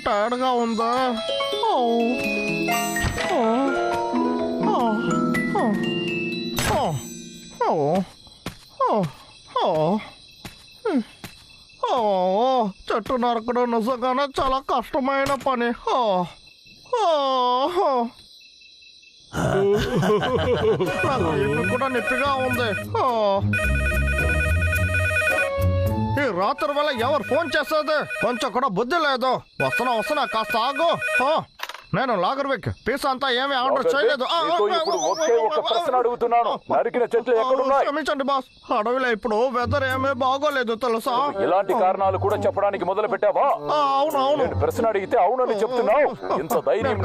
టైర్డ్గా ఉందా. చెట్టు నరకడం నిజంగానే చాలా కష్టమైన పని. నాకు ఇల్లు కూడా నొప్పిగా ఉంది. ఈ రాత్రి వేళ ఎవరు ఫోన్ చేసేది? కొంచెం కూడా బుద్ధి లేదు. వస్తున్నా కాస్త ఆగు. నేను లాగర్విక్ పిజ్జా అంతా ఏమీ ఆర్డర్ చేయలేదు. క్షమించండి బాస్, అడవిలో ఇప్పుడు వెదర్ ఏమీ బాగోలేదు తెలుసా. ఇలాంటి కారణాలు కూడా చెప్పడానికి మొదలు పెట్టావా? అవును. ప్రశ్న అడిగితే అవునని చెప్తున్నావు. ఇంత ధైర్యం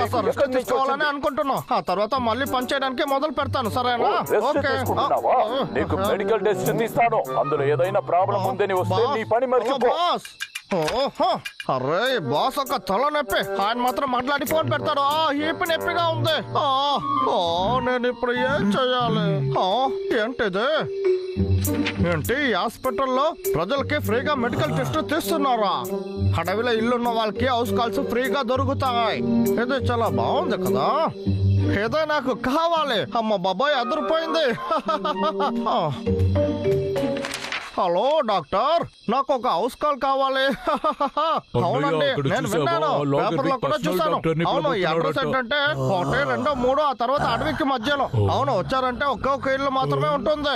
తీసుకోవాలని అనుకుంటున్నా. ఆ తర్వాత మళ్ళీ పని చేయడానికి మొదలు పెడతాను. సరేనా? నీకు మెడికల్ టెస్ట్ తీస్తాను. అందులో ఏదైనా ప్రాబ్లం ఉందని వస్తే నీ పని మర్చిపో. అరే బాస్ ఒక తల నొప్పి, ఆయన మాత్రం మాట్లాడి ఫోన్ పెడతాడు. హీప్ నొప్పిగా ఉంది. నేను ఇప్పుడు ఏం చెయ్యాలి? ఏంటిది? ఏంటి హాస్పిటల్లో ప్రజలకి ఫ్రీగా మెడికల్ టెస్ట్ తీస్తున్నారా? అడవిలో ఇల్లున్న వాళ్ళకి హౌస్ కాల్స్ ఫ్రీగా దొరుకుతాయి. ఇది చాలా బాగుంది కదా. ఏదో నాకు కావాలి. అమ్మ బాబాయ్ అదిరిపోయింది. హలో డాక్టర్, నాకు ఒక హౌస్ కాల్ కావాలి. అవునండి, నేను విన్నాను, పేపర్లో కూడా చూసాను. అవును, ఈ అడ్రస్ ఏంటంటే 1, 2, 3 ఆ తర్వాత అడవికి మధ్యలో. అవును, వచ్చారంటే ఒక్కొక్క ఇల్లు మాత్రమే ఉంటుంది.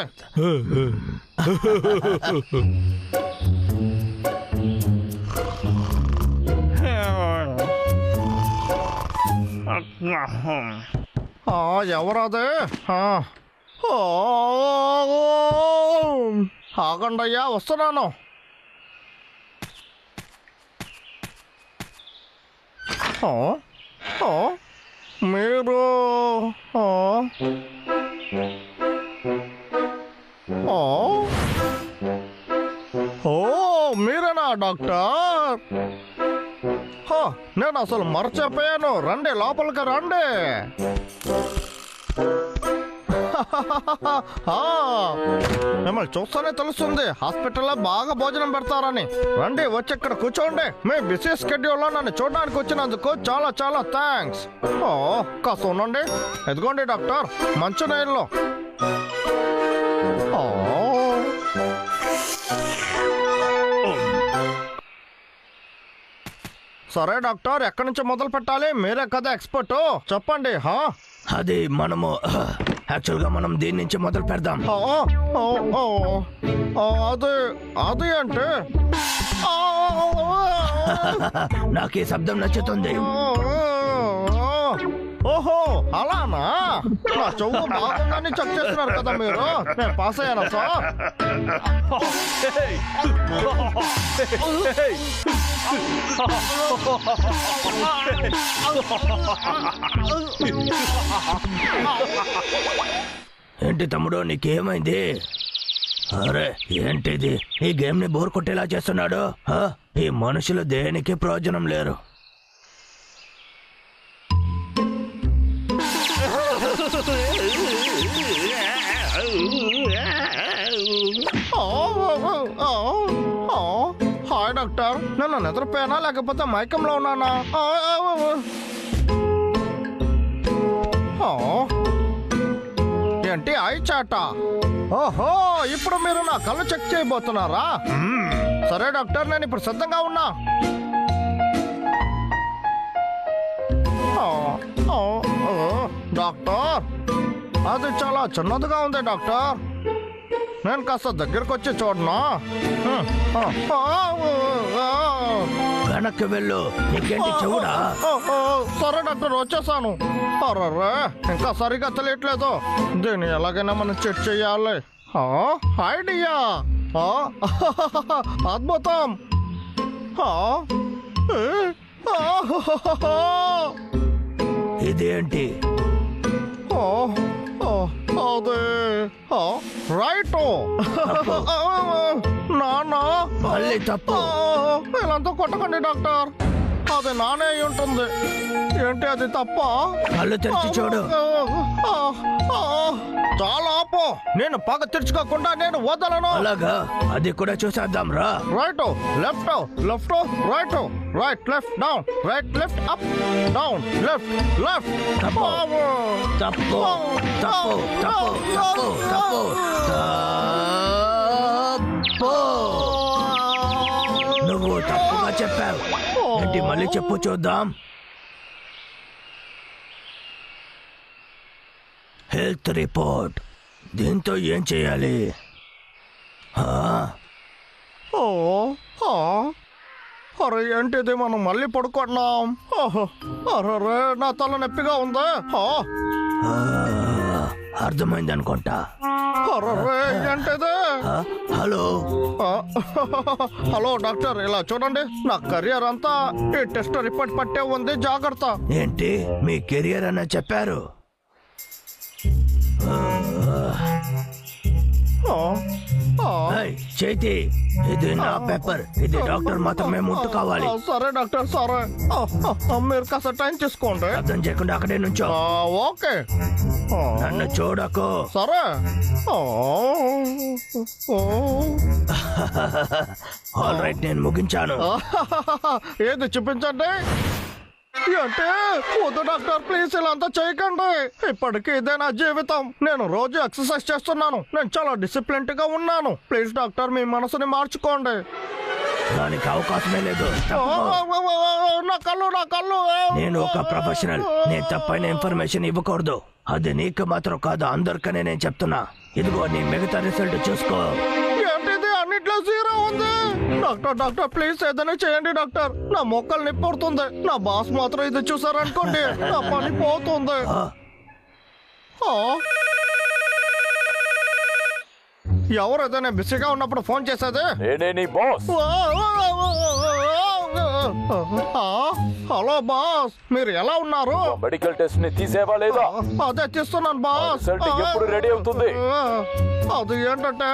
ఎవరదే? ఆగండయ్యా, వస్తున్నాను. మీరు మీరేనా డాక్టర్? నేను అసలు మర్చిపోయాను. రండి, లోపలికి రండి. మిమ్మల్ని చూస్తూనే తెలుస్తుంది హాస్పిటల్లో బాగా భోజనం పెడతారని. రండి, వచ్చి ఇక్కడ కూర్చోండి. మీ బిజీ స్కెడ్యూల్లో నన్ను చూడడానికి వచ్చినందుకు చాలా చాలా థ్యాంక్స్. కాస్త ఉండండి. ఎదుగోండి డాక్టర్, మంచి నీళ్ళు. సరే డాక్టర్, ఎక్కడి నుంచి మొదలు పెట్టాలి? మీరే కదా ఎక్స్పర్ట్, చెప్పండి. అది మనము యాక్చువల్గా మనం దీని నుంచి మొదలు పెడదాం. అది అంటే నాకు ఈ శబ్దం నచ్చుతుంది. ఓహో, అలానా? నా చెవు బాగుందని చెక్ చేస్తున్నారు కదా మీరు. నేను పాస్ అయ్యానా సార్? ఏంటి తమ్ముడు, నీకేమైంది? అరే ఏంటిది? ఈ గేమ్ ని బోర్ కొట్టేలా చేస్తున్నాడు. ఈ మనుషులు దేనికి ప్రయోజనం లేరు. హాయ్ డాక్టర్, నన్ను నిద్రపోయానా లేకపోతే మైకంలో ఉన్నానా? ఏంటి ఐ చాట? ఓహో, ఇప్పుడు మీరు నా కళ్ళు చెక్ చేయబోతున్నారా? సరే డాక్టర్, నేను ఇప్పుడు సిద్ధంగా ఉన్నా. డాక్టర్, అది చాలా చిన్నదిగా ఉంది డాక్టర్. నేను కాస్త దగ్గరకు వచ్చి చూడనా? వెనక్కి వెళ్ళు, నీకేంటి చెవుడా? సరే డాక్టర్, వచ్చేసాను. అర్రే, ఇంకా సరిగా తెలియట్లేదు. దీన్ని ఎలాగైనా మనం చెక్ చేయాలి. ఐడియా, అద్భుతం. ఇదేంటి? అదే రైట్. నాన్న మళ్ళీ తప్పు. వీళ్ళంతా కొట్టకండి డాక్టర్. అది నానే అయి ఉంటుంది. ఏంటి అది తప్ప? కళ్ళు తెరిచి చూడు. చాలా ఆపు. నేను పగ తెరుచుకోకుండా నేను వదలను. అలాగా, అది కూడా చూసేద్దాం రా. Right left left right right left down right left up down left left. తప్పు తప్పు తప్పు తప్పు తప్పు తప్పు తప్పు. నువ్వు తప్పుగా చెప్పావు. ఏంటి మళ్ళీ చెప్పు చూద్దాం. Health report. దీంతో ఏం చేయాలి? అరే ఏంటిది, మనం మళ్ళీ పడుకున్నాం. అరే నా తల నొప్పిగా ఉందా? అర్థమైంది అనుకుంటా. అరే ఏంటిది? హలో హలో డాక్టర్, ఇలా చూడండి. నా కెరియర్ అంతా ఈ టెస్ట్ రిపోర్ట్ పట్టే ఉంది, జాగ్రత్త. ఏంటి మీ కెరియర్ అని చెప్పారు? చేతి, ఇది నా పేపర్. ఇది డాక్టర్ మాత్రమే ముట్టుకోవాలి. సరే డాక్టర్, సరే. మీరు కాస్త టైం తీసుకోండి. అర్థం చేయకుండా అక్కడే నుంచో. ఓకే. నన్ను చూడకు. సరే. ఆల్ రైట్, నేను ముగించాను. ఏది చూపించండి. అంటే వద్దు డాక్టర్, ప్లీజ్ ఇలా అంతా చేయకండి. ఇప్పటికీ ఇదే నా జీవితం. నేను రోజు ఎక్సర్సైజ్ చేస్తున్నాను. నేను చాలా డిసిప్లిన్ గా ఉన్నాను. ప్లీజ్ డాక్టర్, మీ మనసుని మార్చుకోండి. దానికి అవకాశమే లేదు. నా కళ్ళు, నా కళ్ళు. నేను ఒక ప్రొఫెషనల్. నేను తప్పైన ఇన్ఫర్మేషన్ ఇవ్వకూడదు. అది నీకు మాత్రం కాదు, అందరికనే నేను చెప్తున్నా. ఇదిగో నీ మిగతా రిజల్ట్ చూసుకో. ఏంటిది, అన్నిట్లో జీరో ఉంది. డాక్టర్ డాక్టర్, ప్లీజ్ ఏదైనా చేయండి డాక్టర్. నా మొక్కలు నిప్పుడుతుంది. నా బాస్ మాత్రం ఇది చూసారనుకోండి, నా పని పోతుంది. ఎవరు ఏదైనా బిజీగా ఉన్నప్పుడు ఫోన్ చేసేది? నేనే నీ బాస్. హలో బాస్, మీరు ఎలా ఉన్నారు? మెడికల్ టెస్ట్ ని తీసేవా లేదా? అదే తీస్తున్నాను బాస్. రిజల్ట్ ఎప్పుడు రెడీ అవుతుంది? అది ఏంటంటే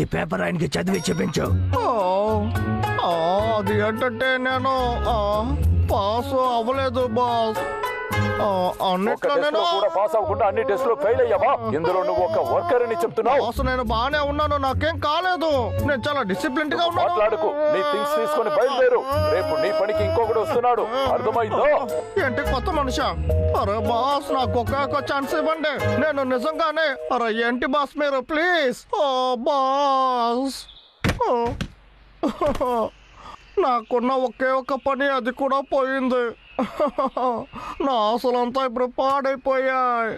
ఈ పేపర్ ఆయనకి చదివి చూపించు. అది ఏంటంటే నేను పాస్ అవ్వలేదు బాస్. అన్నిట్లో నేను పాస్ అవ్వకుండా అన్ని టెస్టులు ఫెయిల్ అయ్యావా? ఇందులో నువ్వు ఒక వర్కర్ అని చెప్తున్నావు. బాస్, నేను బాగానే ఉన్నాను, నాకేం కాలేదు. నేను చాలా డిసిప్లిన్ గా ఉన్నాను. మాట్లాడుకు. నీ థింగ్స్ తీసుకొని బయలుదేరు. రేపు నీ పనికి ఇంకొకటి వస్తున్నాడు, అర్థమైందో? ఏంటి కొత్త మనిషా? అరే బాస్, నాకు ఒక్క ఛాన్స్ ఇవ్వండి. నేను నిజంగానే. అరే ఏంటి బాస్ మీరు, ప్లీజ్. ఓ బాస్, నాకున్న ఒకే ఒక పని, అది కూడా పోయింది. నా ఆశలంతా ఇప్పుడు పాడైపోయాయి.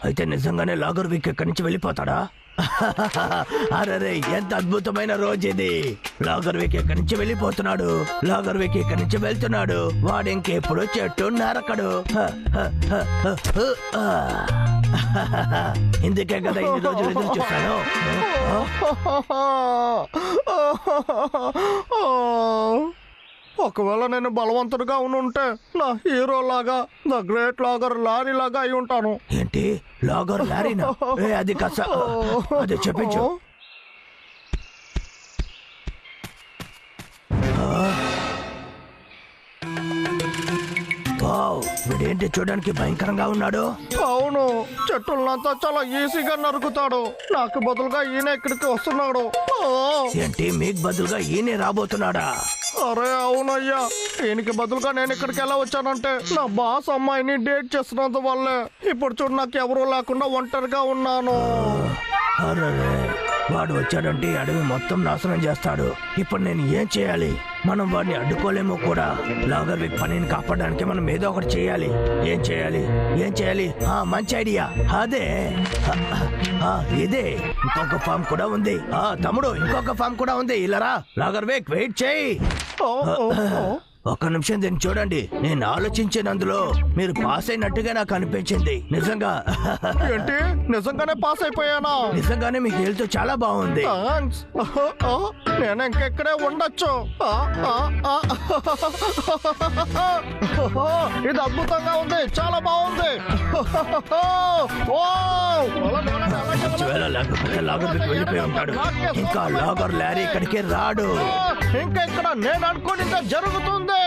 అయితే నిజంగానే లాగర్ వీక్ ఎక్కడి నుంచి వెళ్ళిపోతాడా? అరే ఎంత అద్భుతమైన రోజు ఇది. లాగర్ వీక్ ఎక్కడి నుంచి వెళ్ళిపోతున్నాడు. లాగర్ వీక్ ఎక్కడి నుంచి వెళ్తున్నాడు. వాడు ఇంకెప్పుడు చెట్టు నరకడు. ఇందుకే కదా ఇన్ని రోజులు ఎదురు చూస్తాను. ఒకవేళ నేను బలవంతుడిగా ఉంటే నా హీరో లాగా, ద గ్రేట్ లాగర్ లారీ లాగా అయి ఉంటాను. ఏంటి లాగర్ లారీనా? అది కస, అది చెప్పించు. వీడేంటి చూడడానికి భయంకరంగా ఉన్నాడు? అవును, చెట్టులంతా చాలా ఈజీగా నరుకుతాడు. నాకు బదులుగా ఈయన ఇక్కడికి వస్తున్నాడు. ఏంటి మీకు బదులుగా ఈయన రాబోతున్నాడా? అరే అవునయ్యా, ఈయనకి బదులుగా నేను ఇక్కడికి ఎలా వచ్చానంటే నా బాస్ అమ్మాయిని డేట్ చేస్తున్నందు వల్లే. ఇప్పుడు చూడు, నాకు ఎవరూ లేకుండా ఒంటరిగా ఉన్నాను. అరే వాడు వచ్చాడంటే అడవి మొత్తం నాశనం చేస్తాడు. ఇప్పుడు నేను ఏం చేయాలి? మనం వాడిని అడ్డుకోలేమో కూడా. లాగర్ వీక్ పనిని కాపాడడానికి మనం ఏదో ఒకటి చేయాలి. ఏం చేయాలి? ఏం చేయాలి? మంచి ఐడియా. అదే ఇదే. ఇంకొక ఫామ్ కూడా ఉంది. తమ్ముడు, ఇంకొక ఫామ్ కూడా ఉంది. ఇలారా లాగర్ వీక్, వెయిట్ చేయి. ఒక్క నిమిషం దీన్ని చూడండి. నేను ఆలోచించినందులో మీరు పాస్ అయినట్టుగా నాకు అనిపించింది. నిజంగా ఏంటి నిజంగానే పాస్ అయిపోయానా? నిజంగానే మీ హెల్త్ చాలా బాగుంది. థాంక్స్. నేను ఇంకెక్కడే ఉండొచ్చు. ఇది అద్భుతంగా ఉంది, చాలా బాగుంది. ఒకవేళ లేకపోతే లాగర్ విక్ వెళ్ళిపోయి ఉంటాడు. ఇంకా లాగర్ లారీ ఇక్కడికి రాడు. ఇంకా ఇక్కడ నేను అనుకుని జరుగుతుంది.